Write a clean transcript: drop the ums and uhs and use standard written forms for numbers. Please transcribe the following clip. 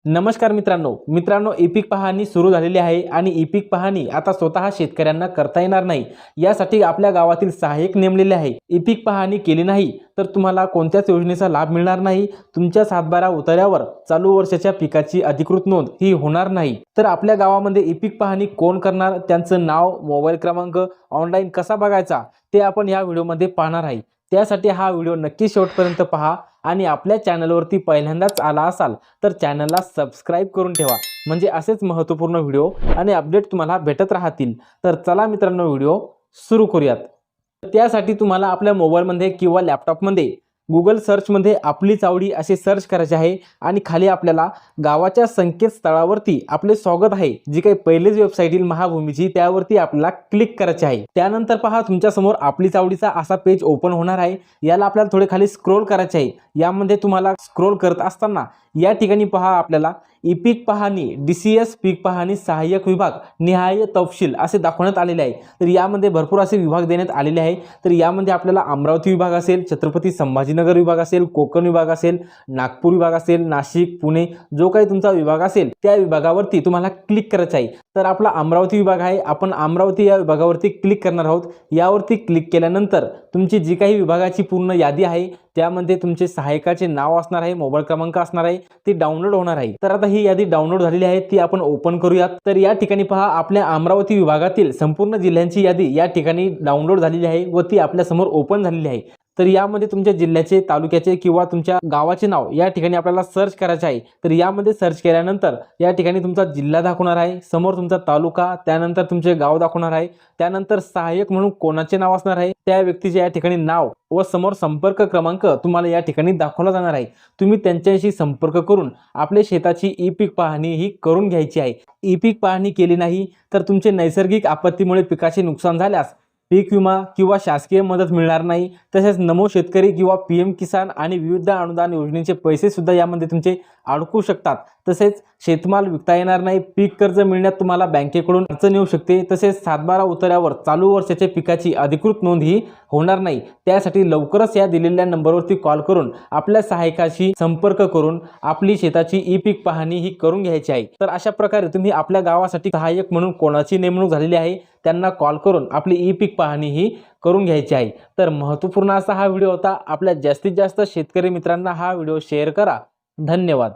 नमस्कार मित्रांनो ई पीक पाहणी सुरू झालेली आहे आणि ई पीक पाहणी आता स्वतः शेतकऱ्यांना करता येणार नाही। यासाठी आपल्या गावातील सहाय्यक नेमलेले आहे। ई पीक पाहणी केली नाही तर तुम्हाला कोणत्याच योजनेचा लाभ मिळणार नाही। तुमच्या 7/12 उतार्यावर चालू वर्षाच्या पिकाची अधिकृत नोंद ही होणार नाही। तर आपल्या गावामध्ये ई पीक पाहणी कोण करणार, त्यांचं नाव, मोबाईल क्रमांक ऑनलाईन कसा बघायचा ते आपण या व्हिडिओमध्ये पाहणार आहे। त्यासाठी हा व्हिडिओ नक्की शेवटपर्यंत पहा आणि आपल्या चॅनलवरती पहिल्यांदाच आला असाल तर चॅनलला सबस्क्राइब करून ठेवा, म्हणजे असेच महत्त्वपूर्ण व्हिडिओ आणि अपडेट तुम्हाला भेटत राहतील। तर चला मित्रांनो, व्हिडिओ सुरू करूयात। त्यासाठी तुम्हाला आपल्या मोबाईलमध्ये किंवा लॅपटॉपमध्ये गूगल सर्चमध्ये आपली चावडी असे सर्च करायचे आहे आणि खाली आपल्याला गावाच्या संकेतस्थळावरती आपले स्वागत आहे, जी काही पहिलेच वेबसाईट येईल महाभूमीची, त्यावरती आपल्याला क्लिक करायचे आहे। त्यानंतर पहा तुमच्या समोर आपली चावडीचा असा पेज ओपन होणार आहे। याला आपल्याला थोडे खाली स्क्रोल करायचे आहे। यामध्ये तुम्हाला स्क्रोल करत असताना या ठिकाणी पहा आपल्याला ई पीक पाहणी DCS पीक पाहणी सहाय्यक विभाग निहाय तपशील असे दाखवण्यात आलेले आहे। तर यामध्ये भरपूर असे विभाग देण्यात आलेले आहे। तर यामध्ये आपल्याला अमरावती विभाग असेल, छत्रपती संभाजीनगर विभाग असेल, कोकण विभाग असेल, नागपूर विभाग असेल, नाशिक, पुणे, जो काही तुमचा विभाग असेल त्या विभागावरती तुम्हाला क्लिक करायचे आहे। तर आपला अमरावती विभाग आहे, आपण अमरावती या विभागावरती क्लिक करणार आहोत। यावरती क्लिक केल्यानंतर तुमची जी काही विभागाची पूर्ण यादी आहे त्यामध्ये तुमचे सहाय्यकाचे नाव असणार आहे, मोबाईल क्रमांक असणार आहे, ती डाउनलोड होणार आहे। तर आता ही यादी डाउनलोड झालेली आहे, ती आपण ओपन करूयात। तर या ठिकाणी पहा आपल्या अमरावती विभागातील संपूर्ण जिल्ह्यांची यादी या ठिकाणी डाउनलोड झालेली आहे व ती आपल्या समोर ओपन झालेली आहे। तर यामध्ये तुमच्या जिल्ह्याचे, तालुक्याचे किंवा तुमच्या गावाचे नाव या ठिकाणी आपल्याला सर्च करायचे आहे। तर यामध्ये सर्च केल्यानंतर या ठिकाणी तुमचा जिल्हा दाखवणार आहे, समोर तुमचा तालुका, त्यानंतर तुमचे गाव दाखवणार आहे, त्यानंतर सहाय्यक म्हणून कोणाचे नाव असणार आहे त्या व्यक्तीचे या ठिकाणी नाव व समोर संपर्क क्रमांक तुम्हाला या ठिकाणी दाखवला जाणार आहे। तुम्ही त्यांच्याशी संपर्क करून आपल्या शेताची ई पीक पाहणी ही करून घ्यायची आहे। ई पीक पाहणी केली नाही तर तुमचे नैसर्गिक आपत्तीमुळे पिकाचे नुकसान झाल्यास पीक विमा किंवा शासकीय मदत मिळणार नाही। तसेच नमो शेतकरी किंवा PM किसान आणि विविध अनुदान योजनेचे पैसे सुद्धा यामध्ये तुमचे अडकू शकतात। तसेच शेतमाल विकता येणार नाही, पीक कर्ज मिळण्यात तुम्हाला बँकेकडून अडचण येऊ शकते। तसेच 7/12 उतार्यावर चालू वर्षाच्या पिकाची अधिकृत नोंद ही होणार नाही। त्यासाठी लवकरच या दिलेल्या नंबरवरती कॉल करून आपल्या सहाय्यकाशी संपर्क करून आपली शेताची ई पीक पाहणी ही करून घ्यायची आहे। तर अशा प्रकारे तुम्ही आपल्या गावासाठी सहाय्यक म्हणून कोणाची नेमणूक झालेली आहे त्यांना कॉल करून आपली ई पीक पाहणी ही करून घ्यायची आहे। तर महत्त्वपूर्ण असा हा व्हिडिओ होता। आपल्या जास्तीत जास्त शेतकरी मित्रांना हा व्हिडिओ शेअर करा। धन्यवाद।